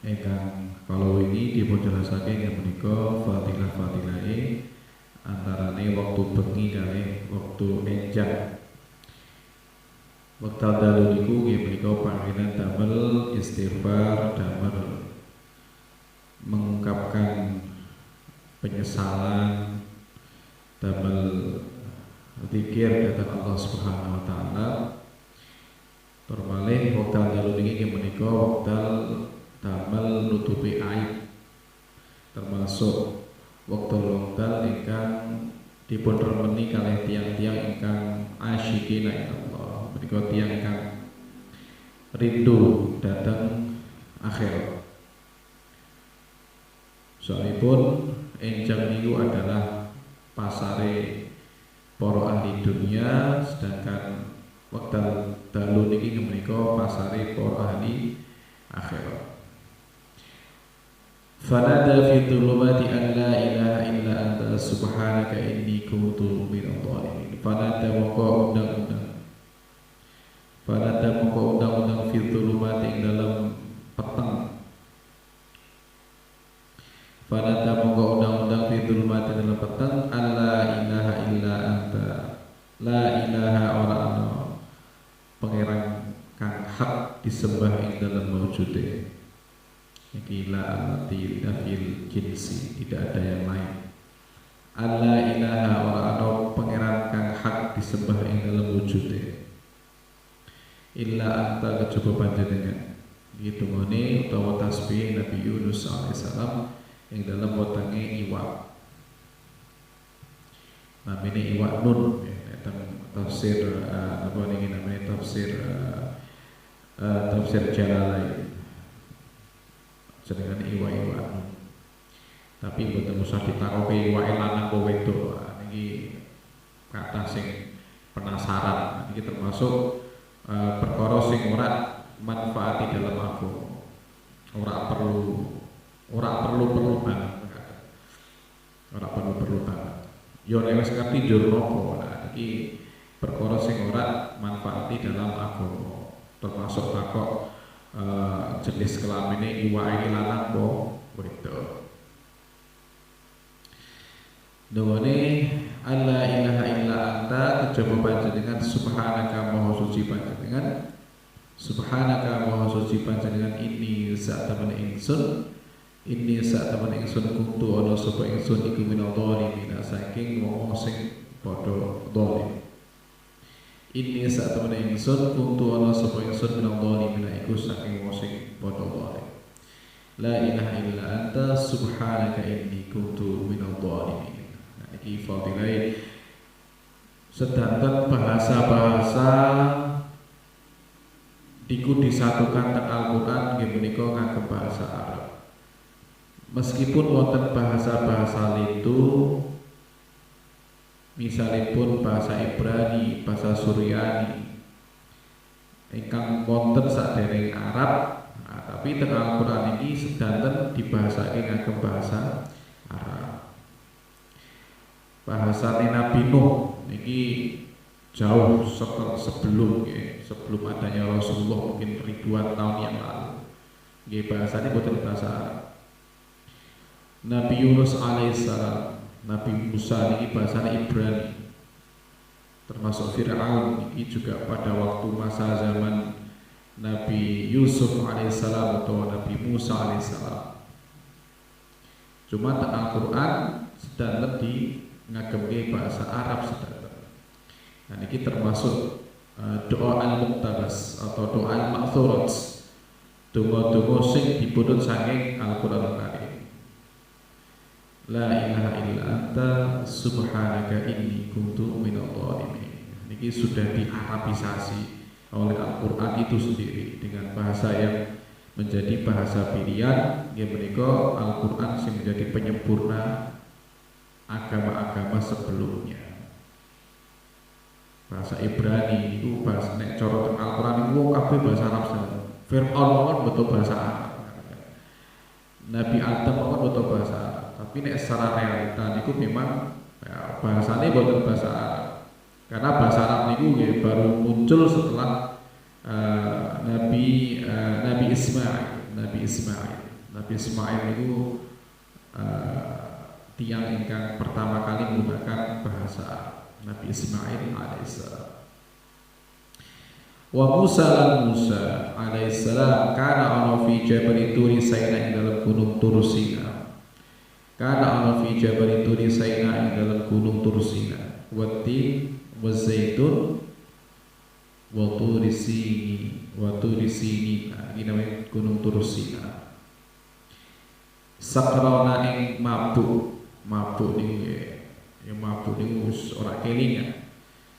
Ingkang kalau ini dipunjelasake yang menika fadilah-fadilahe antarane waktu bengi kalih waktu enjang. Wekdal dalu niku nggih menika panggilan damel istighfar, damel mengungkapkan penyesalan, damel zikir dhateng Allah Subhanahu wa taala. Tur malih wekdal dalu niki menika wekdal damel nutupi aib, termasuk wekdal ingkang dipun remeni kalih tiang-tiang ingkang asyikina Allah, menika tiang ingkang rindu dhateng akhirat. Soalipun enjang niku adalah pasare para ahli dunia, sedangkan wekdal dalu niki menika pasare para ahli akhirat. Fanada fi dhulumati an la ilaha illa anta subhanaka inni kuntu minadh dhalimin. Fanada moko undang-undang. Fanada moko undang-undang fi dhulumati ing dalam peteng. Fanada moko undang-undang fi dhulumati dalam peteng an la ilaha illa anta. La ilaha ora ana pangeran kang hak disembah ing dalam mawujude. Ila alati nafil jinsi, tidak ada yang lain. Alla ilaha wa ana pangeran kang hak disembah ing dalam wujude. Illa anta kejaba panjenengan. Gitu ngene utawa tasbih Nabi Yunus alaihissalam ing dalam wetenge iwak. Namine iwak nun ya, tafsir apa niki namanya tafsir Jalalain. Jenengan iwak-iwak. Tapi mboten usah ditakoki iwake lanang apa wedok. Niki kathah sing penasaran. Niki termasuk perkara sing ora manfaati dalam agama. Ora perlu banget. Ora perlu banget. Yo nek wis ngerti njur napa. Nah iki perkara sing ora manfaati dalam agama. Termasuk takok jenis kelamine iwake lanang apa wedok. Dawane alla ilaha illa anta kejaba panjenengan subhanaka maha suci panjenengan. Subhanaka maha suci panjenengan ini sak temen ingsun. Ini sak temen ingsun kuntu ana sapa ingsun iku minadh-dhalimin saking wong sing padha dhalim. Ini saat temen ingsun kuntu ana sapa ingsun minadh-dhalimin iku saking wong sing padha dhalim. La ilaha illa anta subhanaka inni kuntu minadh-dhalimin. Nah iki fadilah sedanten bahasa-bahasa diku disatukan teng Al-Qur'an nggih menika ngagem bahasa Arab. Meskipun wonten bahasa-bahasa itu misalipun bahasa Ibrani, bahasa Suryani ingkang wonten sadereng Arab, nah, tapi teng Al-Qur'an iki sedanten dibahasake ngagem bahasa Arab. Bahasane Nabi Nuh niki jauh sebelum adanya Rasulullah, mungkin ribuan tahun yang lalu. Nggih bahasane boten bahasa Arab. Nabi Yunus alaihissalam, Nabi Musa ini bahasanya Ibrani, termasuk Fir'aun ini juga pada waktu masa zaman Nabi Yusuf alaihissalam atau Nabi Musa alaihissalam. Cuma tentang Al-Quran sedang di ngagemke bahasa Arab sedang. Nah ini termasuk doa al-muqtabas atau doa al-ma'thurat, donga-donga sing dipundhut saking Al-Quran Al-Karim. La ilaha illa anta subhanaka inni kuntu minadh-dhalimin. Niki sudah diarabisasi oleh Al-Qur'an itu sendiri dengan bahasa yang menjadi bahasa pilihan yang menika Al-Qur'an yang menjadi penyempurna agama-agama sebelumnya. Bahasa Ibrani itu bahasa nek cara Al-Qur'an itu kabeh bahasa Arab saja. Fir'aun betul bahasa Arab. Nabi Adam betul bahasa Arab. Tapi nek secara realita niku memang ya, bahasanya bukan bahasa Arab. Karena bahasa Arab niku ya, baru muncul setelah Nabi Ismail. Nabi Ismail itu tiang ingkang pertama kali menggunakan bahasa Arab. Nabi Ismail alaihissalam. Wa Musa lan Musa alaihissalam kana ana fi Jabal Turi Saina ing dalam gunung Tur Sina. Kana ana fi Jabal Turi Saina ing dalam gunung Tur Sina. Wa tin wa zaitun wa Turi Sini wa Turi Sini. Ini namanya gunung Tur Sina. Sakrona ing mabuk niku ya mabuk niku ora kelingan.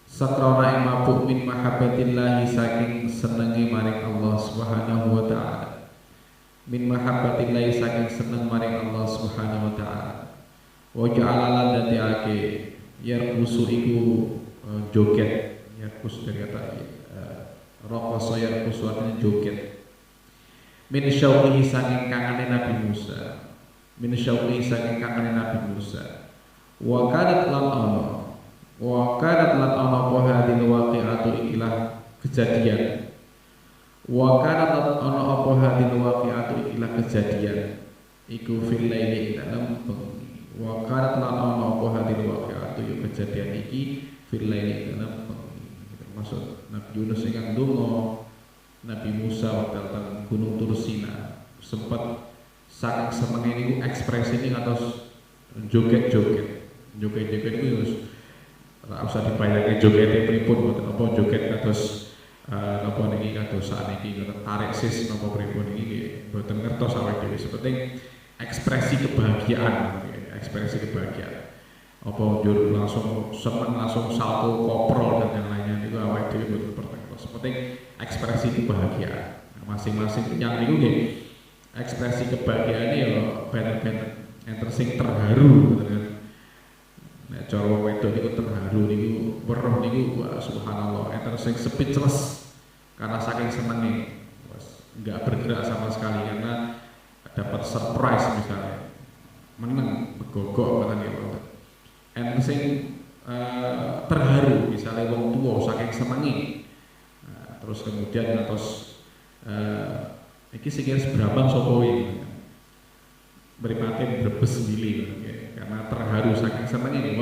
Sakrona ing mabuk min mahabbatillahi saking senenge maring Allah Subhanahu wa taala. Min mahabbatillahi saking seneng maring Allah Subhanahu wa taala. Wa ja'ala lan dadiake yarkusu iku joget, yarkus dari kata raqasa yarkusu artinya joget. Min syauqihi saking kangane Nabi Musa. Min syauqihi saking kangane Nabi Musa. Wa kanat lan ana apa hadil waqi'atu ikilah kejadian. Wa kanat ana apa hadil waqi'atu ikilah kejadian iku fil laili dalam bengi. Wa kanat lan ana apa hadil waqi'atu kejadian iki fil laili dalam bengi. Termasuk Nabi Yunus ingkang donga, Nabi Musa waktu datang Gunung Tur Sina sempat saking semenge niku ekspresi atas joget-joget itu harus ora usah dibayangke jogete pripun mboten apa joget kados napa niki kados sakniki ngoten tarik sis napa pripun iki mboten ngertos awake dhewe sepenting ekspresi kebahagiaan apa njur langsung seneng langsung salto koprol dan yang lainnya niku awake dhewe mboten pertengahan sepenting ekspresi kebahagiaan masing-masing yang niku nggih ekspresi kebahagiaan ya ben-ben enten sing terharu ngoten kan. Nek cara wong wedok niku terharu niku weruh niku subhanallah enten sing speechless karena saking senenge enggak bergerak sama sekali karena dapat surprise misalnya menang begogok ngoten niku. Enten sing terharu misalnya wong tua saking senenge. Terus kemudian terus iki sing seberapa sapa iki mripate Brebes milih karena terharu saking senenge nih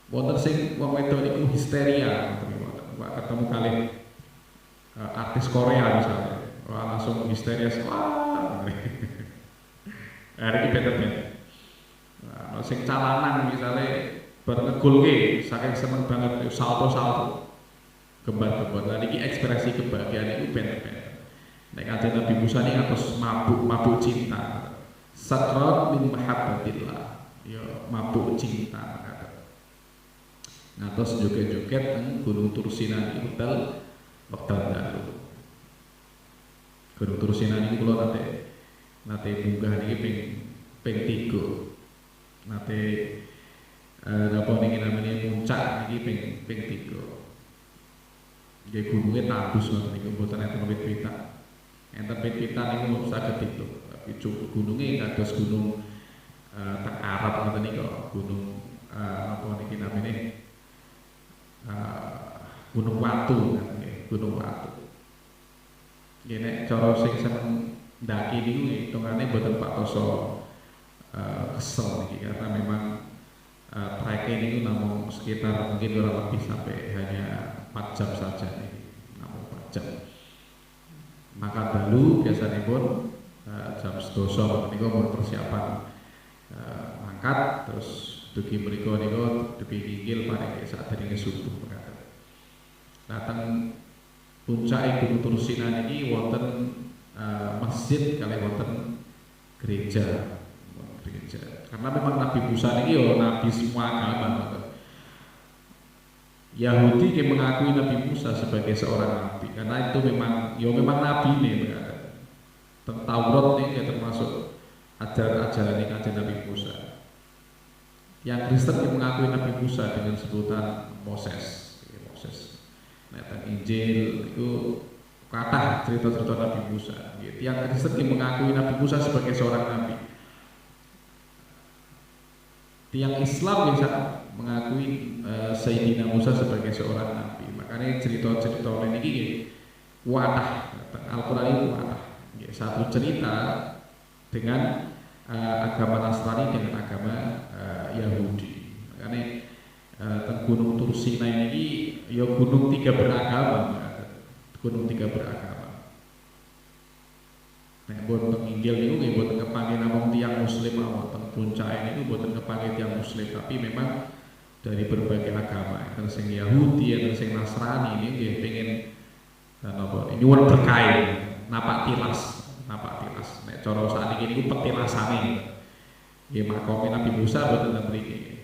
wonten sing wong wedok niku histeria wah ketemu kali artis Korea misalnya wah langsung histeria wah hari iki beda-beda nah sing calanan misalnya bar ngegolke saking seneng banget salto gembar-gembar lan iki ekspresi kebahagiaan itu beda-beda nek kanjeng Nabi Musa ini atus mabuk cinta sakrat min mahabbatillah ya mabuk cinta ngatos joget-joget teng Gunung Tur Sina iki wekdal dalu Gunung Tur Sina iki kula nate munggah niki ping 3 nate napa niki namanya puncak niki ping 3 nggih gununge tandus ngoten niku mboten enten wit-witan enten wit-witan niku saged itu tapi gununge kados gunung teng Arab ngoten niku gunung apa niki namine gunung watu gunung watu. Nggih nek cara sing seneng ndaki niku hitungane mboten paktoso kesel niki karena memang trek niku namung sekitar mungkin kurang lebih sampai hanya 4 jam saja nih, namung 4 jam. Maka dalu biasanya pun jam 12 niku mun persiapan mangkat terus dugi mriku niku dugi kikil paring sadèrèngé subuh mekaten. Dateng puncak Gunung Tur Sina niki wonten masjid kali wonten gereja. Karena memang Nabi Musa niki yo nabi semua agama. Yahudi yang mengakui Nabi Musa sebagai seorang nabi karena itu memang nabi nih tentang Taurat ini termasuk ajaran-ajaran yang Nabi Musa. Yang Kristen yang mengakui Nabi Musa dengan sebutan Moses. Nah, Injil itu kata cerita-cerita Nabi Musa. Yang Kristen yang mengakui Nabi Musa sebagai seorang nabi. Tiang Islam yang mengakui Sayyidina Musa sebagai seorang nabi. Makanya cerita-cerita ini wadah Al-Quran itu wadah. Satu cerita dengan agama Nasrani dengan agama Yahudi. Makanya Gunung Tursina ini ya gunung tiga beragama, gunung tiga beragama. Nek boten inggil niku nggih boten kepanggih namung tiyang muslim mawon, teng puncak niku boten kepanggih tiyang muslim, tapi memang dari berbagai agama, enten sing Yahudi, enten sing Nasrani ini nggih pengen napa nyuwun berkah, napak tilas. Nek cara sakniki niku petilasane. Nggih makome Nabi Musa boten ten mriki.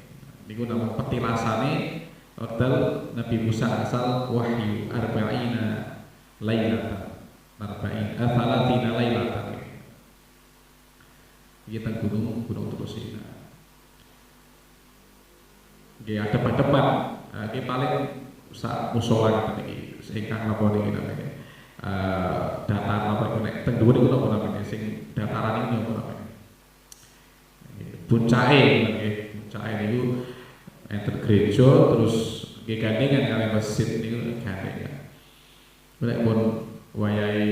Niku namung petilasane wekdal Nabi Musa asal wahyu arba'ina lailatan. Arba'in athalatina lailatan. Iki teng gunung Tursina. Nggih adep-adepan, iki paling sak musala ngeten iki. Ingkang napa niki namanya? Datar apa nek teng dhuwur iku napa namanya sing dataran iki napa namanya? Puncake niku enten gereja terus nggih gandengan kali masjid niku gandengan. Nek pun wayahe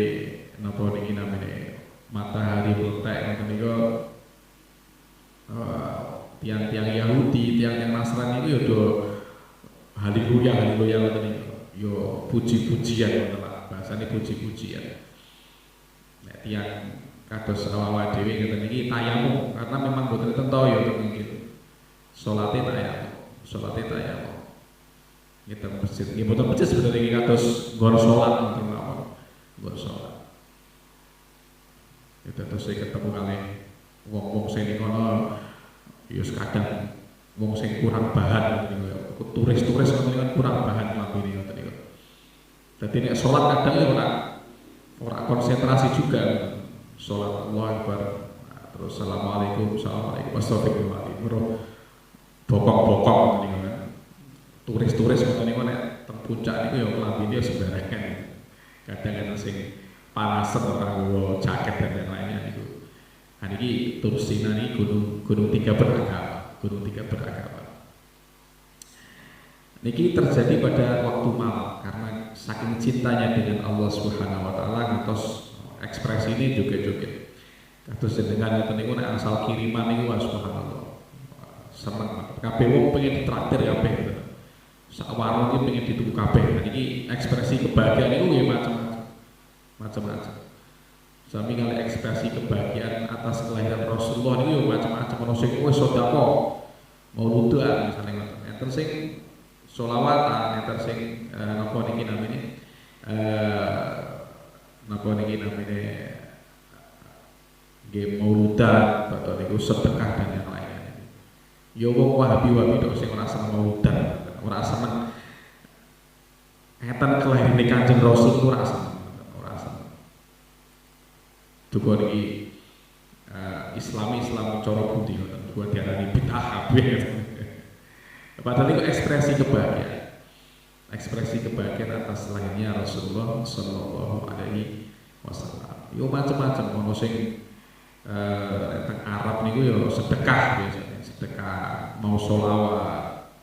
napa niki namanya matahari meletak ngoten niku tiang-tiang Yahudi, tiang Nasrani itu ya haleluya ngoten niku. Yo puji-pujian ngoten lah, bahasane puji-pujian. Nek tiang kados awak dhewe ngoten niki tayamum karena memang boten enten toyo teng niki. Salate tayamum. Kita masjid, nggih boten masjid sebenarnya iki kados nggon salat ngoten mawon. Nggon salat. Ya terus ketemu kali wong-wong sing ning kono ya kadang wong sing kurang bahan turis-turis kan kurang bahan nglakuin ngoten niku. Dadi nek salat kadang ya ora konsentrasi juga. Salat Allahu Akbar terus assalamualaikum astagfirullah bokong-bokong niku kan. Turis-turis ngoten niku nek teng puncak niku ya klambine sembarangan. Kadang sing panasen ora nggawa jaket dan lainnya niku. Nah niki Tursina niki gunung tiga beragama. Niki terjadi pada waktu malam karena saking cintanya dengan Allah Subhanahu wa taala ngantos ekspresi ini joget-joget. Kados jenengan ngoten niku nek asal kiriman niku subhanallah. Seneng kabeh wong pengen ditraktir kabeh. Sak warung iki pengen dituku kabeh. Nah niki ekspresi kebahagiaan niku nggih macam-macam. Sami kali ekspresi kebahagiaan atas kelahiran Rasulullah niku yo macam-macam. Ono sing wis sedekah mauludan misalnya ngoten. Enten sing sholawatan, enten sing napa niki namanya nggih mauludan atau niku sedekah dan yang lainnya. Ya wong Wahabi tok sing ora seneng mauludan, ora seneng enten kelahiran Kanjeng Rasul ora seneng. Duga niki Islam cara pundi ngoten. Duga diarani bid'ah kabeh. Padahal itu ekspresi kebahagiaan atas lahirnya Rasulullah Sallallahu Alaihi Wasallam. Yo macam-macam, ono sing teng Arab niku yo sedekah biasanya, sedekah mau sholawat,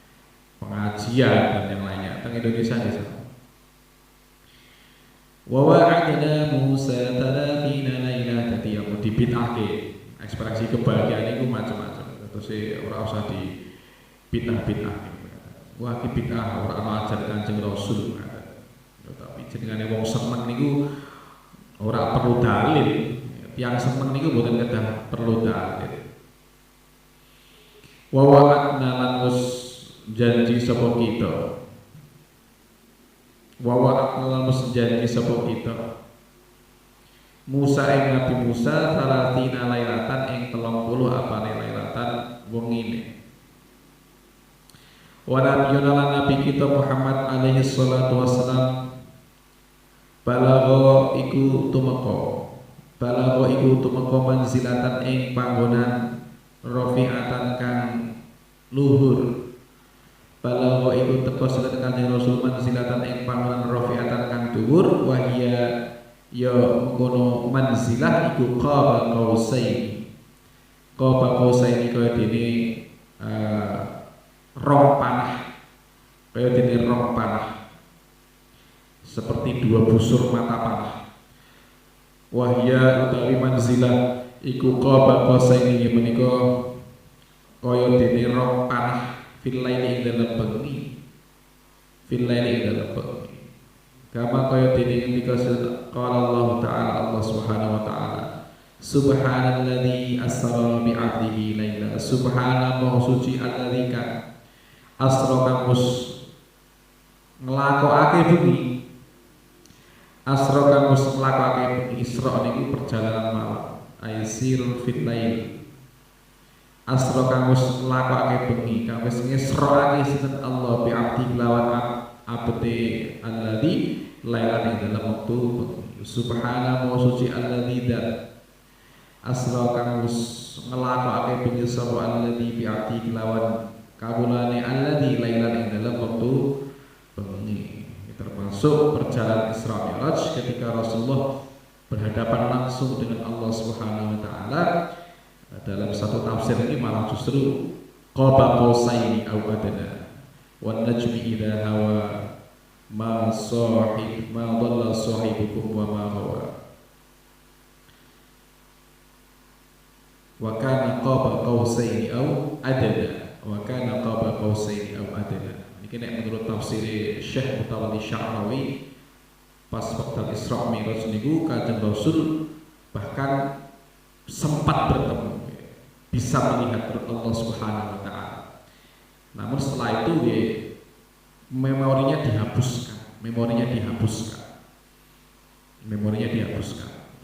pengajian dan yang lainnya. Teng Indonesia di sana. Wa wa'adna Musa 30 lailah, dadi yang dibid'ahke. Ekspresi kebahagiaan niku macam-macam. Terus ora usah di bid'ah. Wah iki bid'ah ora ana ajar Kanjeng Rasul. Tapi jenengane wong seneng niku ora perlu dalil. Yang seneng niku boten kedah perlu dalil. Wa wa'adna lan wis janji sapa kita. Wa wa'adna lan wis janji sapa kita. Musa ing Nabi Musa 30 lailatan ing 30 apane lailatan wengine. Wa nabiyuna lan nabi kita Muhammad alaihi salatu wassalam balagha iku tumeka manzilatan ing panggonan rafi'atan kang luhur. Balagha iku teka sedherek Kanjeng Rasul manzilatan ing panggonan rafi'atan kang dhuwur wa hiya ya mengkono manzilah iku qaba qausaini kaya dene rong panah seperti dua busur mata panah. Wahya utawi manzilah iku qaba qasaini menika kaya dene rong panah fil laili ing dalem bengi, fil laili ing dalem bengi. Kama kaya dene ketika qala Allah taala, Allah Subhanahu wa taala, subhanalladzi asra bi 'abdihi laila, subhanallahi suci alladzi kan asra kamus nglakokake bengi, asra kamus nglakokake bengi. Isra niku perjalanan malam, aisir fit lail. Asra kamus nglakokake bengi, kamus ngesroake sinten Allah bi 'abdi lawan abdi alladzi lailan ing dalam waktu bengi. Subhanallahi suci alladzi dat asra kamus nglakokake bengi sapa alladzi bi 'abdi lawan kabulane alladzi lailan ing dalam waktu bengi. Termasuk perjalanan Isra Mi'raj ketika Rasulullah berhadapan langsung dengan Allah Subhanahu wa taala. Dalam satu tafsir ini malah justru qaba qausaini aw adna wan najmi idza hawa ma dhalla sahibukum wa ma hawa wa kana qaba qausaini aw adna wa kana qaba qausaini aw adna. Ini nek menurut tafsir Syekh Mutawalli Sya'rawi pas waktu Isra Mi'raj niku Kanjeng Rasul bahkan sempat bertemu, bisa melihat Allah Subhanahu wa taala. Namun setelah itu memorinya dihapuskan.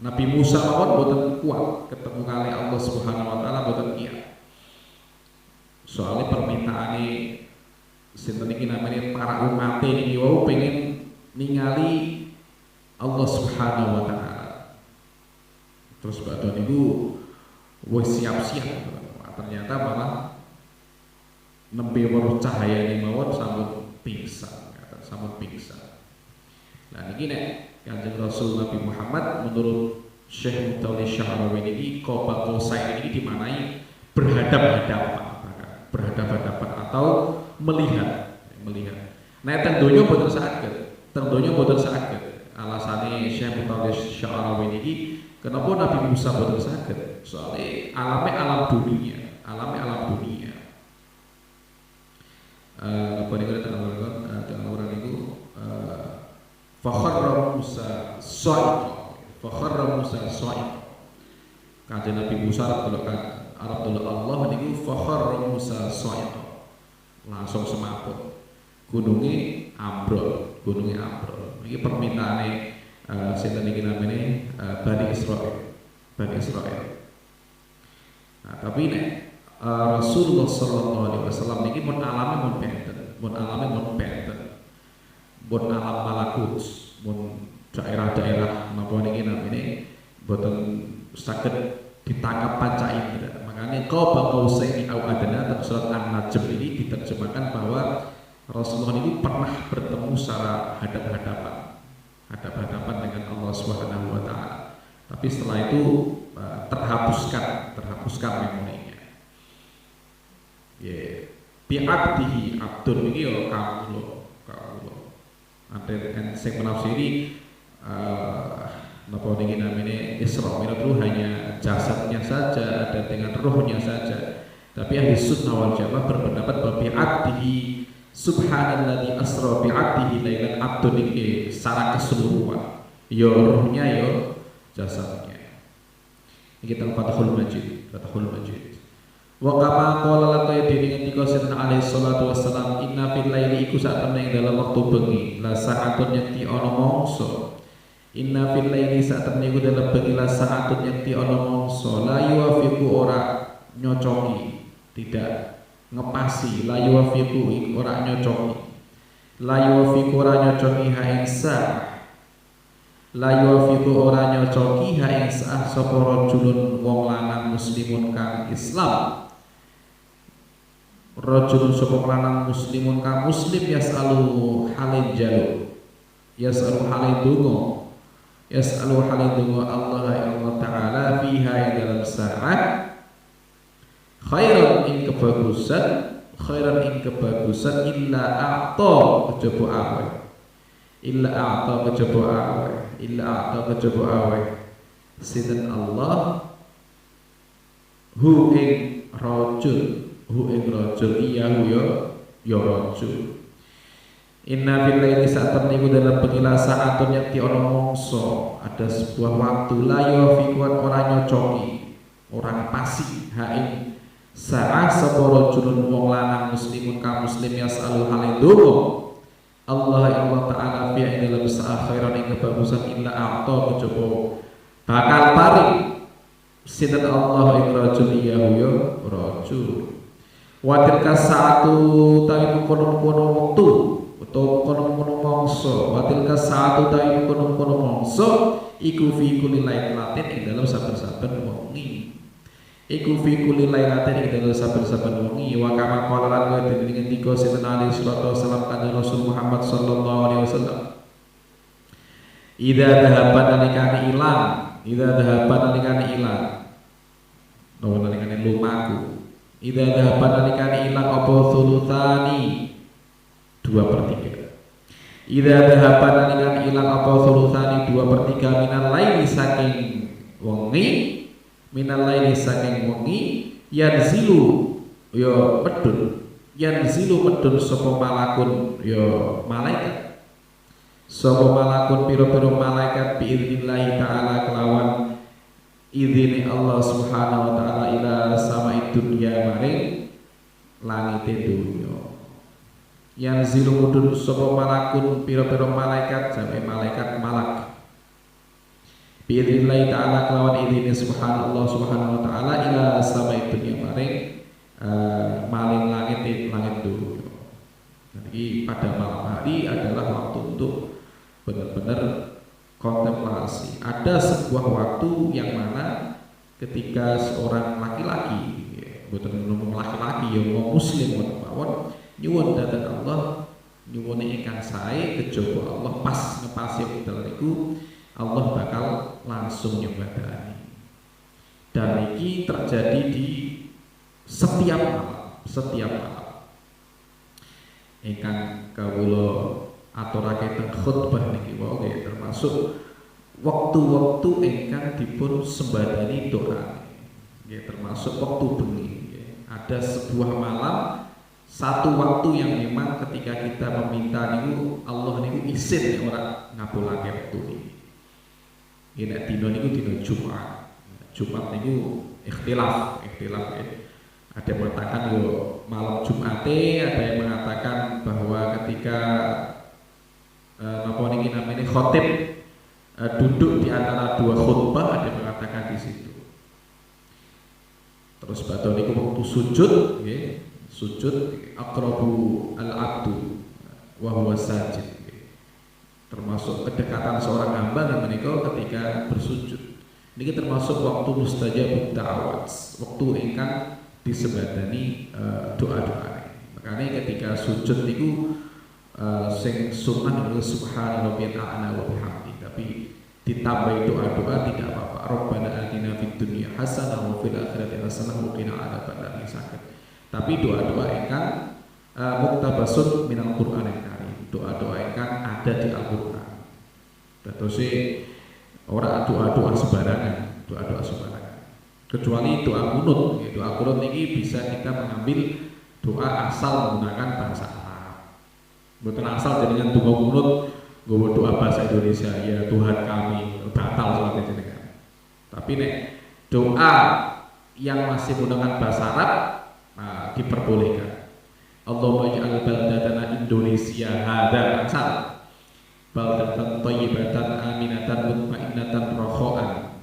Nabi Musa mawon boten kuat ketemu kali Allah Subhanahu wa taala, boten iya. Soalnya permintaane sinten iki namanya para umat niki wau pengen ningali Allah Subhanahu wa taala. Terus badhe niku wis siap-siap, ternyata malah nembe weruh cahayane mawon sampun pingsan. Nah niki nek Kanjeng Rasul Nabi Muhammad menurut Syekh Mutawalli Sya'rawi niki qaba qausain ini dimaknai berhadapan atau melihat. Nah tentunya boten saged. Alasane Syekh Mutawalli Sya'rawi niki kenapa Nabi Musa boten saged? Soalnya alam dunia. Apa niku tengah orang niku fakharra Musa sha'iq. Kanjeng Nabi Musa Arab delok Allah niku fakharra Musa sha'iq. Langsung semaput. Gununge ambrol. Iki permintaane sinten iki namanya Bani Israil. Nah, tapi nek Rasulullah sallallahu alaihi wasallam niki mun alame mun benten. Mun alam malakut, mun daerah-daerah napa niki namine boten saged ditangkap panca indera. Makanya qaba qausaini au adna dalam surat An-Najm ini diterjemahkan bahwa Rasulullah ini pernah bertemu secara hadap-hadapan dengan Allah Subhanahu wa taala. Tapi setelah itu terhapuskan memorinya. Bi'abdihi abdun ini ya kawula. Ada kan sing menafsiri napa niki namanya Isra Mi'raj itu hanya jasadnya saja, ada dengan rohnya saja. Tapi ahli sunnah wal jamaah berpendapat bahwa bi'abdihi subhanalladzi asra bi'abdihi lailan abdun iki secara keseluruhan. Ya rohnya ya jasadnya. Iki teng Fathul Majid. Wa kama qala lan kaya dene ngendika Sinten alaihi salatu wassalam, inna fil laili iku sak temne dalam waktu bengi, la sa'atun yakti ana mangsa. Inna fil laili sak temne iku dalam bengi, la sa'atun yakti ana mangsa, la yuwafiqu ora nyocoki, tidak ngepasi, la yuwafiqu ora nyocoki. La yuwafiqu ora nyocoki ha insa. La yuwafiqu ora nyocoki ha insa sapa rajulun wong lanang muslimun kang Islam. Rajulun sapa lanang muslimun kang muslim yasalu halin jalu. Yasalu halin dungo. Yasalu halin dungo Allah Ta'ala fiha dalam saat khairan ing kebagusan illa a'ta kejaba awe sinten Allah hu ing rajul iyahu ya rajul. Inna billahi sa'atan niku dalam pengilah saatun yakti ono mongso, ada sebuah waktu la yafiqan ora nyocoki, orang pasi haing sa'a sapa rajulun wong lanang muslimun ka muslim yasalu halin donga Allah taala fi dalam saakhiran ing kebagusan illa a'ta kejaba bakal paring sinten Allah ing rajul iyahu ya rajul. Wa tilka sa'atu tawi kono-kono wektu utawa kono-kono mangsa watil kasatu ta kono-kono mangsa iku fi kulli lailatin ing dalam saben-saben wengi iku fi kulli lailatin ing dalam saben-saben wengi wa kama qala lan ngendika sinten Ali sallallahu alaihi wasallam kanjeng Rasul Muhammad sallallahu alaihi wasallam idza dhahaba nalikane ilang no nalikane lumaku idza dhahaba nalikane ilang apa thulutsani 2/3. Idza dhahaba nalikane ilang apa thulutsani 2/3 minal laili saking wengi yanzilu medun sapa malakun malaikat sapa malakun pira-pira malaikat biidznillah taala kelawan izine Allah Subhanahu wa taala ila sama'id dunya maring langite dunya. Yang zilu mudun sapa malakun pira-pira malaikat jame malaikat malak biidznillah taala kelawan idine subhanallah subhanahu wa taala ila samai dunya maring langit dunya. Jadi pada malam hari adalah waktu untuk benar-benar kontemplasi. Ada sebuah waktu yang mana ketika seorang laki-laki betul ngomong laki-laki yang mau muslim mawon nyuwun dhateng Allah nyuwune ingkang sae kejaba Allah pas ngepasi wekdal niku Allah bakal langsung nyembadani. Dan ini terjadi di setiap malam. Ingkang kawula aturake teng khutbah niki wae nggih termasuk waktu-waktu ingkang dipun sembadani doa. Nggih termasuk waktu bengi. Ada sebuah malam satu waktu yang memang ketika kita meminta niku Allah niku isin ora ngabulake waktu ini. Nek dina niku dina Jumat. Jumat niku ikhtilaf ya. Ada yang mengatakan malam Jumate, ada yang mengatakan bahwa ketika napa niki namanya khotib duduk di antara dua khutbah, ada yang mengatakan di situ. Terus badhe niku waktu sujud nggih. Sujud aqrabu al-abdu wa huwa sajid, termasuk kedekatan seorang hamba yang menika ketika bersujud niki termasuk waktu mustajabut da'awat, waktu ingkang disembadani doa-doa. Makanya ketika sujud niku sing sunnah niku subhana rabbiyal a'la wa bihamdi, tapi ditambahi doa-doa tidak apa-apa. Rabbana atina fid dunya hasanah wa fil akhirati hasanah wa qina adzabannar sakit. Tapi doa-doa ingkang muktabasun minal Qur'anil Karim, doa-doa ingkang ada di Al-Qur'an. Terus ora doa-doa sembarangan, kecuali doa kunut. Doa kunut ini bisa kita mengambil doa asal menggunakan bahasa Arab. Mboten asal dengan doa kunut nggawa doa bahasa Indonesia, ya Tuhan kami, batal salat jenengan. Tapi nek doa yang masih menggunakan bahasa Arab diperbolehkan. Allahumma ij'al baldatana Indonesia hadza asal baldatan thayyibatan aminatan mutmainnatan rakha'an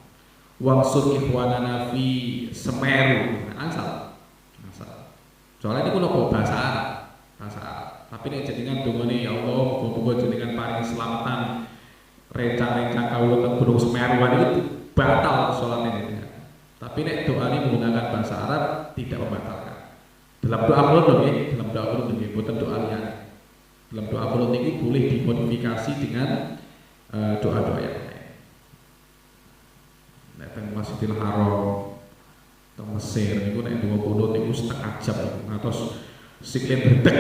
wansur ikhwanana fi Semeru asal. Soalnya ini kulo bahasa Arab. Tapi nek jenengan dongane ya Allah muga-muga jenengan paring keselamatan rencang-rencang kawula teng Gunung Semeru itu batal salatnya jenengan. Tapi nek doa ini menggunakan bahasa Arab tidak membatalkan. Dalam doa kunut nggih, boten doa liyan. Dalam doa kunut niku boleh dimodifikasi dengan doa-doa yang lain. Nek teng Masjidil Haram, teng Mesir niku nek doa kunut niku setengah jam ngantos sikile ndredeg.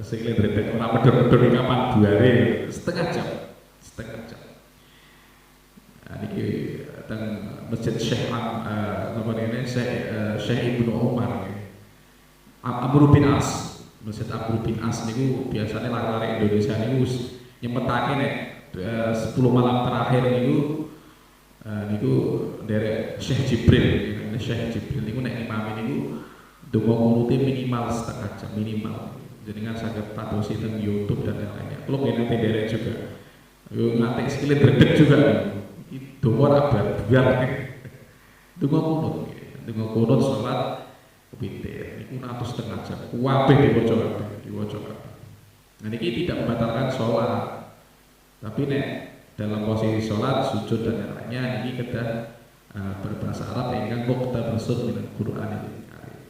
Sikile ndredeg ora medhot-medhot kapan duare setengah jam. niki teng Masjid Syekh napa niki Syekh Ibnu Umar. Amr bin As, Masjid Amr bin As niku biasanya lari-lari Indonesia niku nyempetake nek 10 malam terakhir niku derek Syekh Jibril. Syekh Jibril niku nek imam niku donga kunuti minimal setengah jam minimal. Jenengan saged padosi teng YouTube dan lain-lainnya. Kulo nggih nate derek juga. Yo nate sekali dredeg juga. Donga ra bar-bar. Donga kunut salat witir niku 1,5 jam. Kabeh diwaca kabeh. Nah niki tidak membatalkan sholat. Tapi nek dalam posisi sholat, sujud dan lainnya niki kedah berbahasa Arab ingkang muqtabasud min Al-Qur'an.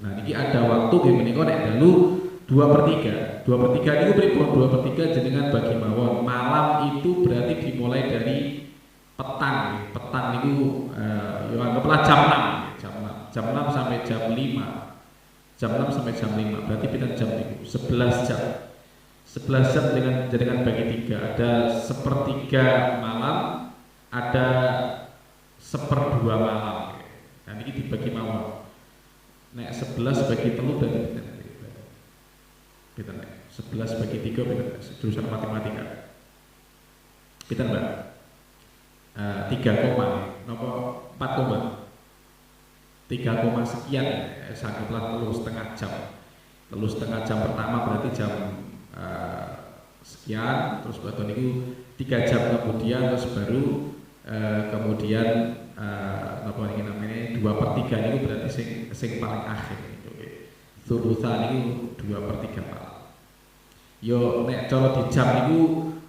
Nah niki ada waktu nggih menika nek dalu 2/3. 2/3 niku pripun? 2/3 jenengan bagi mawon. Malam itu berarti dimulai dari petang. Petang niku ya anggaplah jam 6. Jam 6 sampai jam 5. Jam 6 sampai jam 5. Berarti pinten jam niku? 11 jam. 11 jam dengan bagi 3. Ada 1/3 malam, ada 1/2 malam. Nah ini dibagi mawon. Nek 11 bagi 3 berarti pinten nek 11 bagi 3 pinten jurusan matematika. Pinten Mbak? 3 koma napa 4 koma 3 koma sekian sangatlah 3,5 jam. 3,5 jam pertama berarti jam sekian, terus baton itu 3 jam kemudian terus baru kemudian apa ini namanya 2/3 itu berarti sing paling akhir itu. Thulutsan itu 2/3 malam. Yo nek cara di jam itu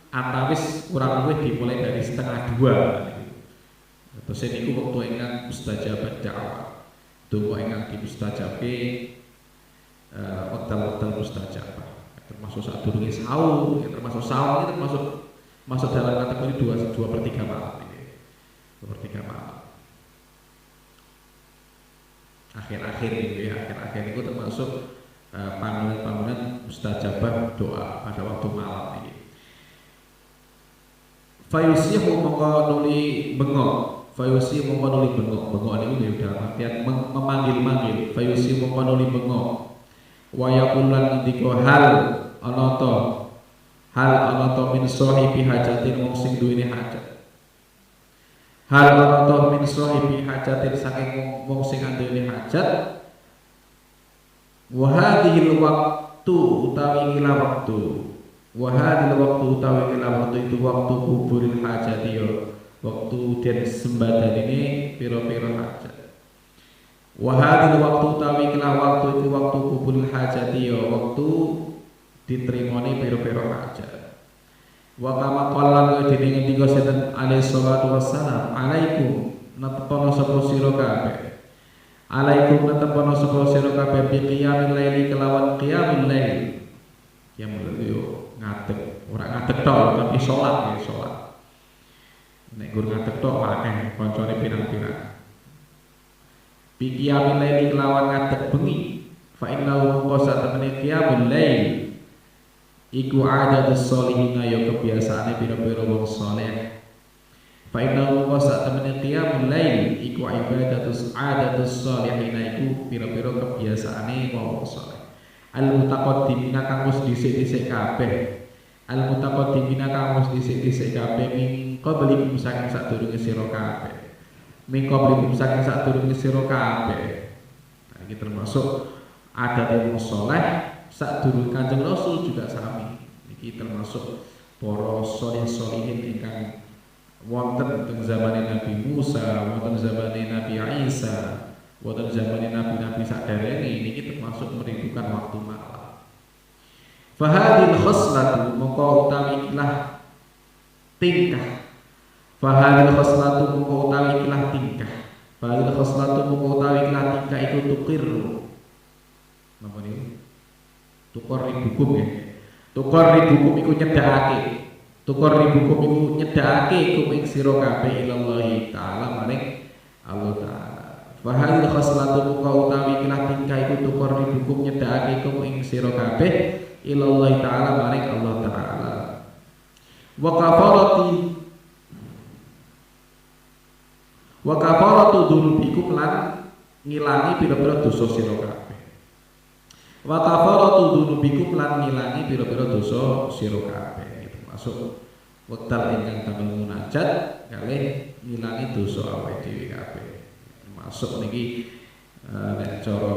antawis kurang lebih dimulai dari 1:30. Terus niku waktu ingkang mustajabah da'wah. Donga ingkang dimustajabke wekdal-wekdal mustajabah. Termasuk saat durunge sahur, termasuk sahur ini masuk dalam kategori 2/3 malam ini. 2/3 malam. Akhir-akhir ini ya, akhir-akhir itu termasuk panggilan-panggilan mustajabah doa pada waktu malam ini. Fayusihu mongko nuli bengok. Fayusi mongko nuli bengok. Bengok ini dalam artian memanggil-manggil. Fayusi mongko nuli bengok. Wa yaqulan ndika hal ana to min sahibi hajatin wong sing duweni hajat. Hal ana to min sahibi hajatin saking wong sing duweni hajat. Wa hadhil waqtu utawi ila waqtu. Wa hadhil waqtu utawi ila waqtu itu waktu kuburil hajati yo. Waktu den sembadan ini pira-pira hajat. Wa hadhil waqtu utawi ila waktu itu waktu kuburil hajati yo. Waktu diterimane pira-pira hajat. Wa kama qala dene ngendika setan alaihi salatu wassalam alaikum natepono sapa sira kabeh. Alaikum natepono sapa sira kabeh bi qiyamil laili kelawan qiyamul lail. Qiyamul lail yo ngadeg, ora ngadeg tok tapi salat ya salat. Nek gur ngadeg tok akeh kancane pirang-pirang. Bi qiyamil laili kelawan ngadeg bengi. Fa innahu qasa tamani qiyamul lail. Iku adatus sholihina ya kebiasaane pira-pira wong saleh. Fa innahu qasa tamani qiyamul lail iku adatus sholihina iku pira-pira kebiasaane wong saleh. Al mutaqaddimina kang wis dhisik-dhisik kabeh. Al mutaqaddimina kang wis dhisik-dhisik kabeh min qablikum saking sadurunge sira kabeh. Min qablikum saking sadurunge sira kabeh. Nah iki termasuk adat wong saleh. Sadurunge Kanjeng Rasul juga sami. Iki termasuk para sholih-sholihin ingkang wonten teng zamane Nabi Musa, wonten zamane Nabi Isa, wonten zamane nabi-nabi saderenge niki termasuk merindukan waktu malam. Fahadil khoslatu mongko utawi ikilah tingkah. Fahadil khoslatu mongko utawi ikilah tingkah. Fahadil khoslatu mongko utawi ikilah tingkah itu tuqirru. Napa niku? Tukor ribukum ya. Tukor ribukum iku nyedhakake. Tukor ribukum iku nyedhakake kum ing sira kabeh ilallahi taala maring Allah taala. Wa hadhil khoslatu utawi ikilah tingkah iku tukor ribukum nyedhakake kum ing sira kabeh ilallahi taala maring Allah taala. Wa kafarati Wa kafaratu dzunubikum lan ngilangi pira-pira dosa sira kabeh. Wa kafaratu dzunubikum lan ngilangi pira-pira dosa sira kabeh. Termasuk wekdal ingkang damel munajat kalih ngilangi dosa awake dhewe kabeh. Termasuk niki nek cara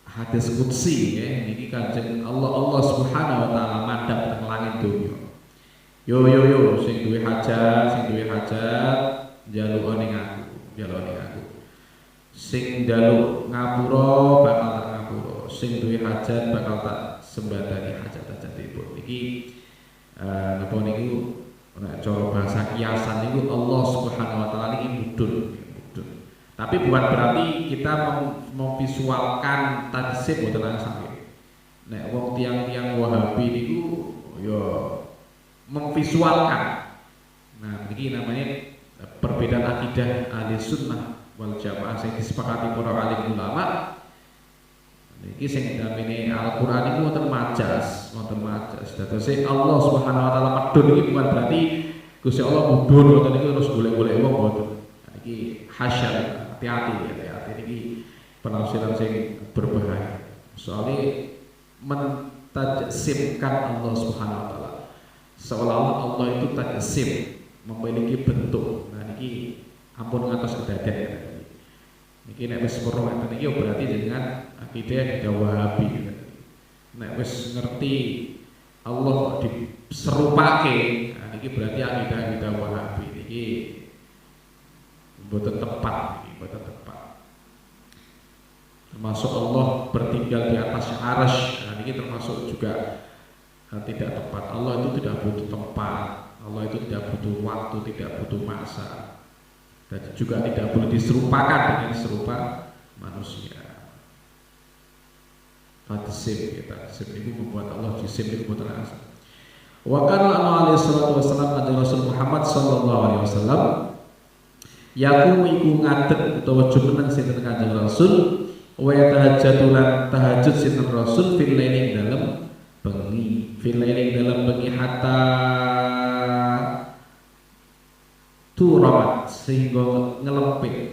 hadis qudsi nggih niki Kanjeng Allah Subhanahu wa taala madhep teng langit donya. Yo sing duwe hajat njaluk ning aku. Sing njaluk ngapura bakal tak ngapura. Sing duwe hajat bakal tak sembadani hajat-hajatipun. Iki napa niku nek cara bahasa kiasan niku Allah Subhanahu wa taala niki mudhun. Tapi bukan berarti kita memvisualkan taksib boten langsung. Nek wong tiang-tiang Wahabi niku ya memvisualkan. Nah, ini namanya perbedaan akidah ahli sunnah wal jamaah yang disepakati para alim ulama. Ini sing namine Al-Qur'an itu wonten majas. Dados Allah Subhanahu wa taala medhun iki bukan berarti Gusti Allah mudhun ngoten niku terus golek-golek wong boten. Iki hasyar, hati-hati iki penafsiran sing berbahaya. Soalnya mentajsimkan Allah Subhanahu wa taala. Seolah-olah Allah itu tajsim, memiliki bentuk. Nah niki ampun ngatos kedaden. Niki nek wis weruh ngeten iki berarti dengan akidah Wahabi. Nek wis ngerti Allah diserupake, nah niki berarti akidah Wahabi. Niki boten tepat, Termasuk Allah bertinggal di atas arsy. Nah niki termasuk juga tidak tepat. Allah itu tidak butuh tempat, Allah itu tidak butuh waktu, tidak butuh masa, dan juga tidak boleh diserupakan dengan serupa manusia. Tajsim itu membuat Allah jisim itu boten asal. Wa kana alaihi salatu wasallam kanjeng Rasul Muhammad sallallahu alaihi wasallam yakum iku ngadeg utawa jumeneng sinten kanjeng Rasul wa tahajjud sinten Rasul fil laili dalem bengi dalam bengi hatta turamat sehingga ngelempit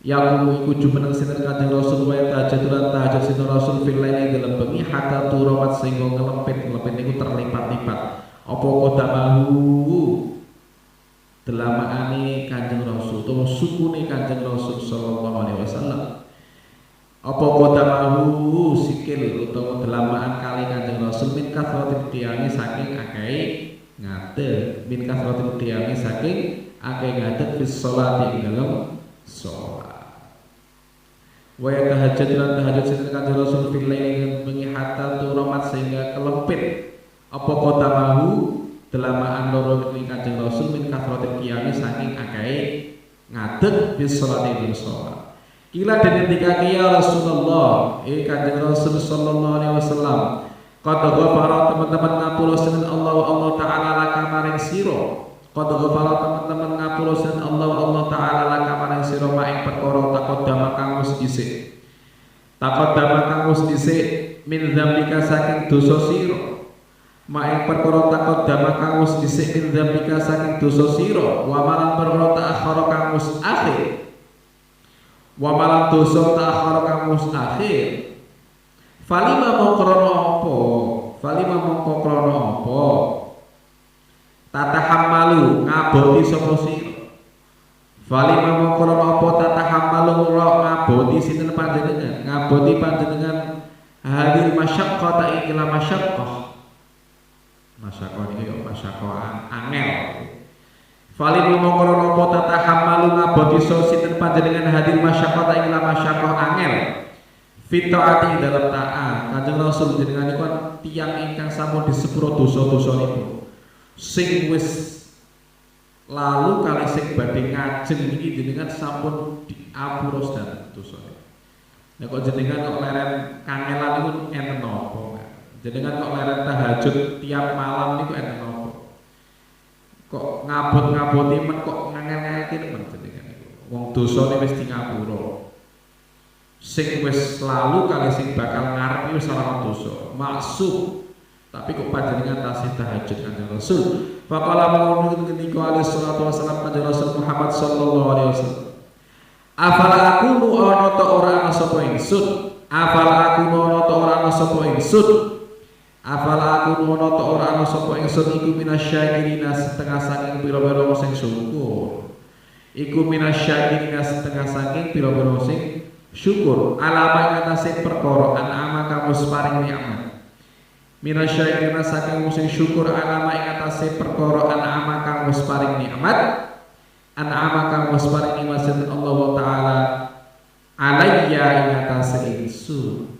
yang iku jumeneng sinten kanjeng Rasul wa tahajud sinten Rasul fil laili dalam bengi hatta turamat sehingga ngelempit niku terlipat-lipat apa qadamahu delamaane kanjeng Rasul utawa sukune kanjeng Rasul sallallahu alaihi wasallam. Apa qadamahu sikil utawa delamaan kali kanjeng Rasul min kasratil qiyami saking akeh ngadeg fis sholati dalam sholat. Wa tahajjud sinten kanjeng Rasul fil laili bengi hatta turamat sehingga kelempit apa qadamahu delamaan loro kanjeng Rasul min kasratil qiyami saking akeh ngadeg fis sholati dalam sholat. Kila dan ketika ya Rasulullah, kanjeng Rasul sallallahu alaihi wasallam, qad ghafara teman-teman ngapura sinten Allah taala laka maring sira. Qad ghafara teman-teman ngapura sinten Allah taala laka maring sira maing perkara taqaddama kang wis dhisik min dzambika saking dosa sira. Maing perkara taqaddama kang wis dhisik min dzambika saking dosa sira, wa malam perkara ta'akhkhara kang wis akhir. Wa malam dosa ta'akhkhara kang wis akhir. Falima mongko krana apa tatahammalu ngaboti sapa sira. Falima mongko krana apa tatahammalu ngaboti sinten panjenengan, ngaboti panjenengan hadil masyaqqata ila masyaqqah. Masyaqqah iki yo masyaqqah angel. Falima mongko krana apa tatahammalu ngaboti sinten panjenengan hadil masyaqqata ila masyaqqah angel. Fitaati dalam taat kanjeng Rasul jenengan niku kan tiyang ingkang sampun disepuro dosa-dosanipun sing wis lalu kali sing badhe ngajeng niki jenengan sampun diapura sedanten dosane. Nek kok jenengan kok leren kangelan niku enten napa? Jenengan kok leren tahajud tiap malam niku enten napa? Kok ngabot-ngaboti men kok ngangel-ngangel men jenengan niku. Wong dosane wis di ngapura. Sing wis lalu kali sing bakal ngarep wis ora dosa maksud, tapi kok panjenengan tasih tahajud kanjeng Rasul Faqala mawlud ketika alaihi salatu wasallam kanjeng Rasul Muhammad sallallahu alaihi wasallam. Afala aku ana ta ora ana sapa ingsun? Afala aku ana ta ora ana sapa ingsun? Afala aku ana ta ora ana sapa ingsun iku minasyakirina setengah saking pira-pira sing syukur. Iku minasyakirina setengah saking pira-pira sing syukur. Alama ing atase perkara an'ama kamu paring nikmat. Minasyakirina saking sing syukur alama ing atase perkara an'ama kamu paring nikmat. An'ama kamu paring nikmat Allah taala alayya ing atase ingsun.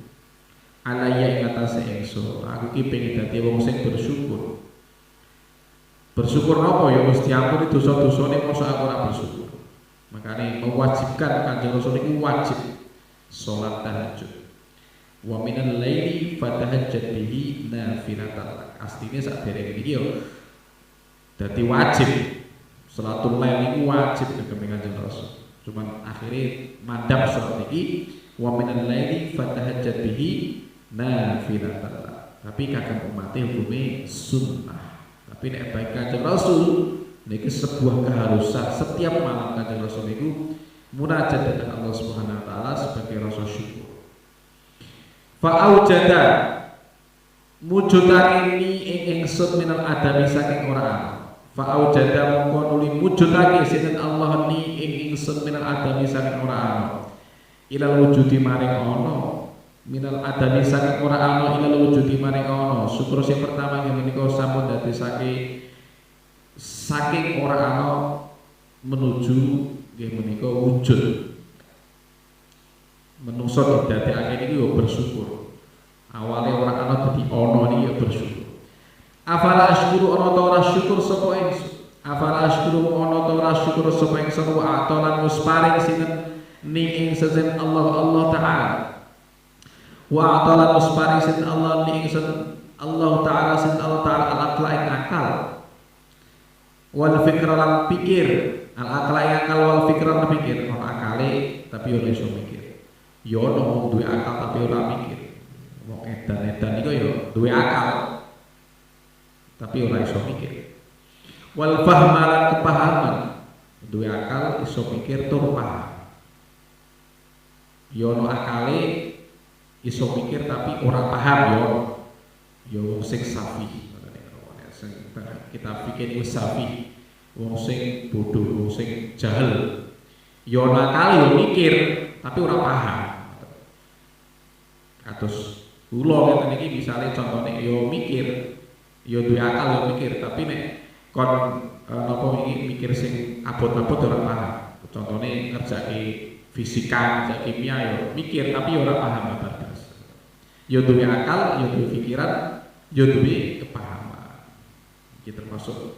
Alayya ing atase ingsun. Aku ki pengen dadi wong sing bersyukur. Bersyukur napa ya Gusti ampun dosa-dosane mosok aku ora bersyukur. Makane mewajibkan Kanjeng Rasul iku wajib salat tahajud. Wa minal laili fatahajjad bihi nafilatan. Asline sakderenge iki yo dadi wajib. Salatul lail iku wajib kanggo Kanjeng Rasul. Cuman akhirnya mandap salat iki wa minal laili fatahajjad bihi nafilatan. Tapi kagem umat hukume sunnah. Tapi nek baik Kanjeng Rasul niki sebuah keharusan setiap malam Kanjeng Rasul niku munajat dengan Allah Subhanahu wa taala sebagai rasa syukur. Fa'aujada mujudake ni ing ingsun minal adabi saking ora ana. Fa'aujada mongko nuli mujudake sinten Allah ni ing ingsun minal adabi saking ora ana. Ilal wujudi maring ana. Minal adabi saking ora ana ilal wujudi maring ana. Syukur sing pertama nggih menika sampun dadekake saking ora ana menuju nggih menika wujud. Menungso didadekake iki yo bersyukur. Awale ora ana dadi ana iki yo bersyukur. Afala asykuru ana ta ora syukur sapa ingsun. Afala asykuru ana ta ora syukur sapa ingsun wa atalan musparing sinten ni ingsun Allah taala. Wa atalan musparing sinten Allah ni ingsun Allah taala sinten Allah taala al-aqla ing akal. Wal fikra lan pikir, al-aqla ing akal wal fikra lan pikir. Ono akale tapi ora iso mikir. Yo ono wong duwe akal tapi ora mikir. Wong edan-edan iku yo duwe akal tapi ora iso mikir. Wal fahma lan kepahaman. Duwe akal iso mikir tur paham. Yo ono akale iso mikir tapi ora paham yo wong sing safi. Kita pikir wis safi. Wong sing bodoh, wong sing jahil. Yo akal yo mikir tapi ora paham. Kados kula ngeten iki misale contone yo mikir, yo duwe akal yo mikir, tapi nek kon napa iki mikir sing abot-abot ora paham. Contone ngerjake fisika, ngerjake kimia yo mikir tapi ora paham babar blas. Yo duwe akal, yo duwe pikiran, yo duwe kepahaman. Iki termasuk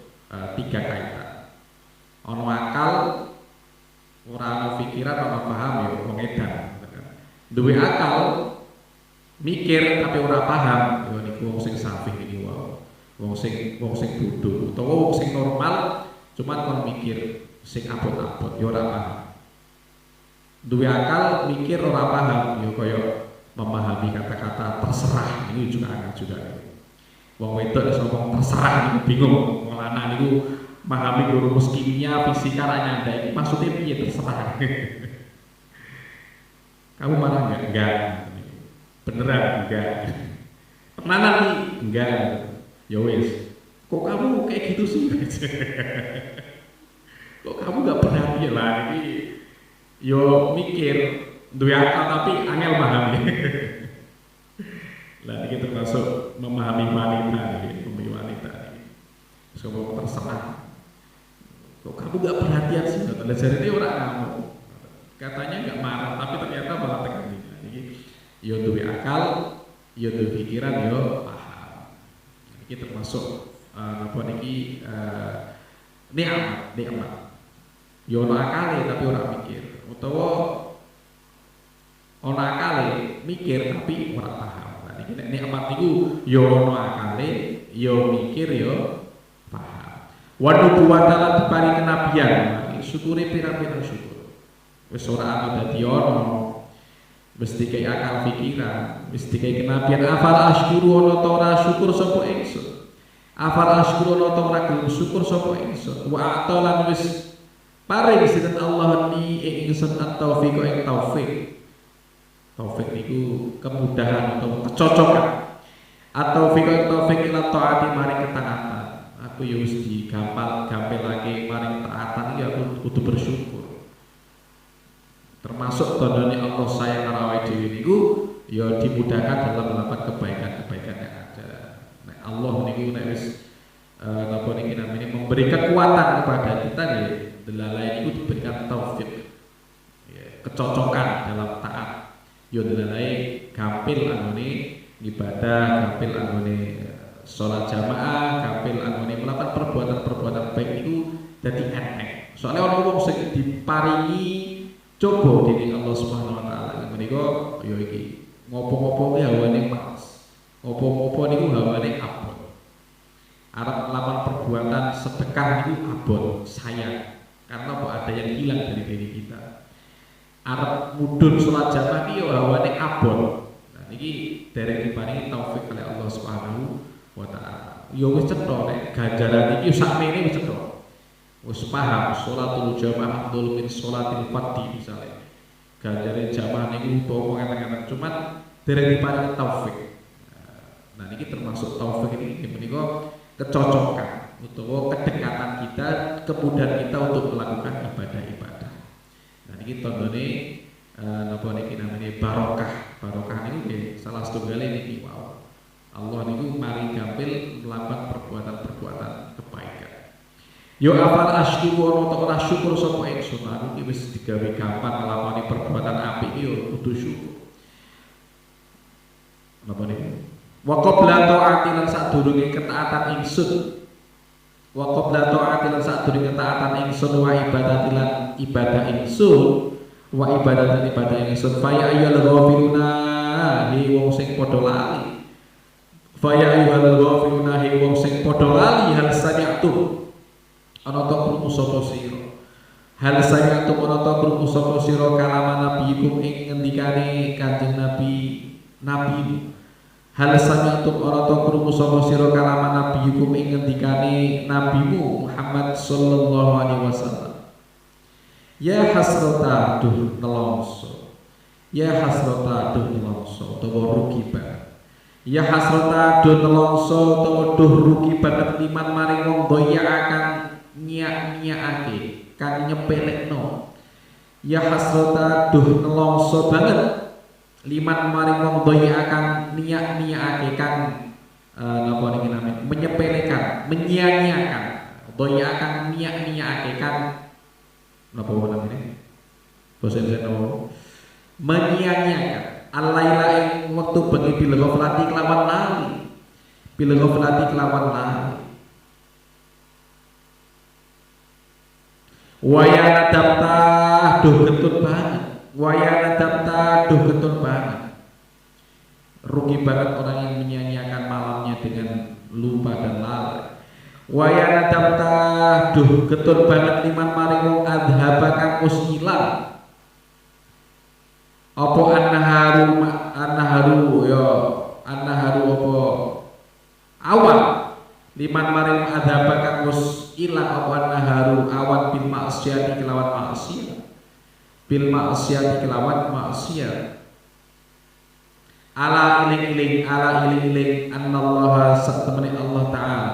tiga kaitan. Ono akal, ora ana pikiran, ora paham yo wong edan. Duwe akal, mikir tapi ora paham, yo niku wong sing safih iki wae. Wong sing bodoh utawa wong sing normal cuman kon mikir sing abot-abot yo ora paham. Duwe akal, mikir ora paham, yo kaya memahami kata-kata terserah ini juga agak juga. Wong wedok iso ngomong terserah niku bingung, wong lanang niku memahami rumus kimia, fisika ra nyandai maksudnya piye terserah. Kamu marah enggak? Beneran enggak? Tenanan nih? Enggak. Ya wis. Kok kamu kayak gitu sih? Kok kamu enggak perhatian lah ini? Yo mikir, duwe akal tapi angel pahami. Lah iki termasuk memahami wanita nih, memahami wanita. Semua terserah. Kok kamu enggak perhatian sih? Jadi ini orang kamu. Katanya enggak marah tapi ternyata malah tekan dia. Yo duwe akal, yo duwe pikiran, yo paham. Iki termasuk apa niki nikmat. Yo ono akale tapi ora mikir. Utawa ono akale mikir tapi ora paham. Nah niki nek nikmat niku yo ono akale, yo mikir, yo paham. Wa nubuwatan lan diparingi kenabian. Syukure pira-pira syukur. Wis ora ana dadi ono mesti kaya akal pikiran, mesti kaya kenabian. Afal asykuru ana ta ora syukur sapa ingsun. Afal ashkuru to ora gelem syukur sapa ingsun. Wa atolan wis paring sinten Allah ni ingsun at-taufiq ing taufik. Taufik niku kemudahan atau kecocokan. Atau fik taufik ila taati maring ketaatan. Aku ya wis gampelake maring taatan iki aku kudu bersyukur. Termasuk tandane Allah sayang karo awake dhewe niku ya dimudahkan dalam melakukan kebaikan-kebaikan yang ada. Nek Allah niku nek wis napa niki namanya memberi kekuatan kepada kita nih, delalai niku diberikan taufik. Ya, kecocokan dalam taat. Yo delalai gampil anune ibadah, gampil anune sholat jamaah, gampil anune melakukan perbuatan-perbuatan baik itu dadi enteng. Soalnya orang wong sing diparingi coba dening Allah Subhanahu wa taala menika ya iki ngopo-ngopo ki hawane males. Ngopo-ngopo niku hawane abot. Arep melakukan perbuatan sedekah niku abot, sayang. Karena kok ada yang hilang dari diri kita. Arep mudhun sholat jamaah iki ya hawane abot. Nah niki derek diparingi taufik oleh Allah Subhanahu wa taala. Ya wis cetha nek ganjaran iki sakmene wis cetha. Wis paham sholatul jamaah afdhal min sholatil fardhi misalnya. Ganjaran jamaah niku utawa ngeten-ngeten cuman derek diparingi taufik. Nah niki termasuk taufik ini menika kecocokan utawa kedekatan kita, kemudahan kita untuk melakukan ibadah-ibadah. Nah niki tandane napa niki namanya barokah. Barokah niku nggih salah setunggal niki wow. Allah niku mari gampil melakukan perbuatan-perbuatan kebaikan. Yo afal asyukur ana ta ora syukur sapa ingsun. Aku iki wis digawe gampang nglakoni perbuatan apik iki yo kudu syukur. Napa niku? Wa qabla ta'ati lan sadurunge ketaatan ingsun. Wa qabla ta'ati lan sadurunge ketaatan ingsun wa ibadatilan ibadah ingsun. Wa ibadatan ibadah ingsun fa ya ayyuhal ghafiruna hi wong sing padha lali. Fa ya ayyuhal ghafiruna hi wong sing padha lali hal sami'tu ana ta krungu sapa sira. Hal sami'tu ana ta krungu sapa sira kalaman nabiyikum ing ngendikane Kanjeng Nabi. Hal sami'tum ana ta krungu sapa sira kalaman nabiyikum ing ngendikane nabimu Muhammad sallallahu alaihi wasallam. Ya hasrata duh nelongso. Ya hasrata duh nelongso utawa rugi banget. Ya hasrata duh nelongso utawa duh rugi banget liman maring wong daya akan nyak-nyakake kang nyepelekno. Ya hasrata duh nelongso banget liman maring wong daya akan niat-niatake kang napa niki namanya menyepelekan, menyia-nyiakan. Daya akan niat-niatake kang napa namanya? Basa Indonesia menyia-nyiakan. Alaila ing wektu bengi bil ghaflati kelawan lali. Bil ghaflati kelawan lali. Waya nadapta duh getun banget. Waya nadapta duh getun banget. Rugi banget orang yang menyia-nyiakan malamnya dengan lupa dan lalai. Waya nadapta duh getun banget liman maring wong adhaba kang wis ilang. Apa annaharu apa awan liman maring adhaba kang wis ilang apa annaharu awan bil maksiat kelawan maksiat. Bil maksiat kelawan maksiat. Ala iling-iling annallaha satamani Allah taala.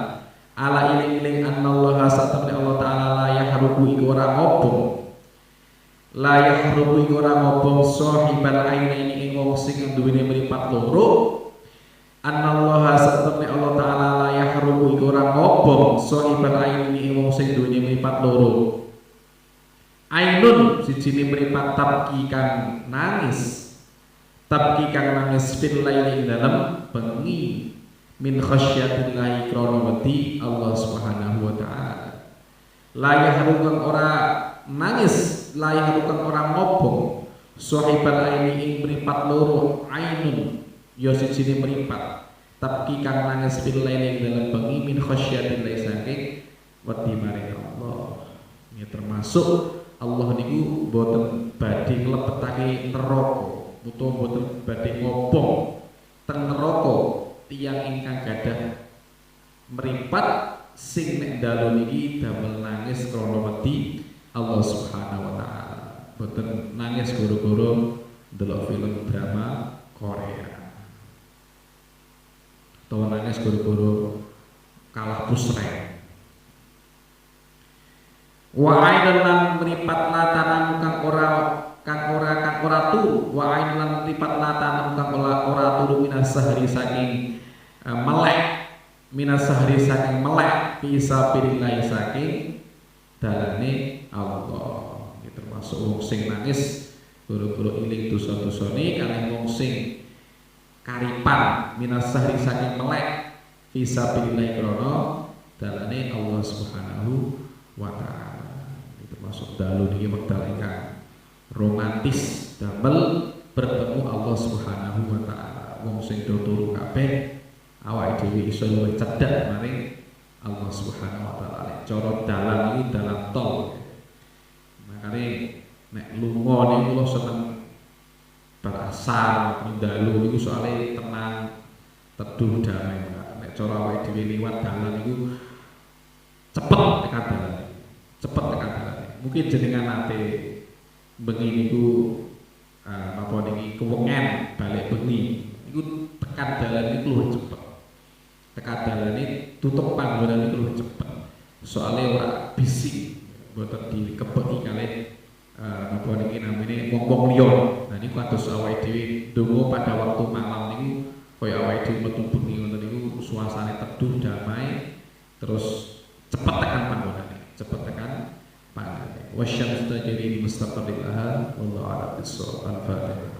Ala iling-iling annallaha satamani Allah taala la yahrubu iku ora ngobong. La yahrubu iku ora ngobong sahibal ainaini ing wong sing duwene mripat loro. Annallaha satamani Allah taala la yahrubu iku ora ngobong sahibal ainaini ing wong sing duwene mripat loro. Ainun siji mripat tabki kang nangis. Tabki kang nangis fil laili dalam bengi min khasyatillahi krana wedi Allah Subhanahu wa taala. La yahru kang ora nangis, la yahru kang ora ngobong sahibal aini ing mripat loro ainun ya siji mripat. Tabki kang nangis fil laili dalam bengi min khasyatillahi saking wedi maring Allah. Ya termasuk Allah niku boten badhe nglebetake neraka utawa boten badhe ngobong teng neraka tiyang ingkang gadah meripat sing nek dalu niki damel nangis krana wedi Allah Subhanahu wa taala. Boten nangis goro-goro ndelok film drama Korea. Atau nangis goro-goro kalah pusreng. Wa aidan meripat latanam kang ora turu, wa aidan meripat latanam kang ora turu minas sahri saking melek, minas sahri saking melek bisa pilih saking dalane Allah. Ini termasuk wong sing nangis goro-goro iling dosa-dosane kalih wong sing karipan minas sahri saking melek bisa pilih krana dalane Allah Subhanahu wa taala. Termasuk dalu niki wekdal ingkang romantis damel bertemu Allah Subhanahu wa taala. Wong sing do turu kabeh awake dhewe iso luwih cedhak maring Allah Subhanahu wa taala. Cara dalan iki dalan tol. Makane nek lunga niku kula seneng berasar dalu niku soalé tenang, teduh, damai. Nek cara awake dhewe liwat dalan niku cepet tekan dalan. Cepet tekan dalan. Mungkin jenengan nate bengi niku apa niki kewengen balik bengi niku tekan dalan niku luwih cepet. Tekan dalan iki tutup panggonan niku luwih cepet. Soalnya ora bisik, boten dikebeki kalih apa niki namine wong-wong liya. Nah niku kados awake dhewe ndonga pada waktu malam niku kaya awake dhewe metu bengi ngoten niku suasane teduh damai terus cepet tekan panggonane, cepet tekan panggonane. Wasyamsu tajri li mustaqarrin laha wallahu a'lam bissawab. Al-Fatihah.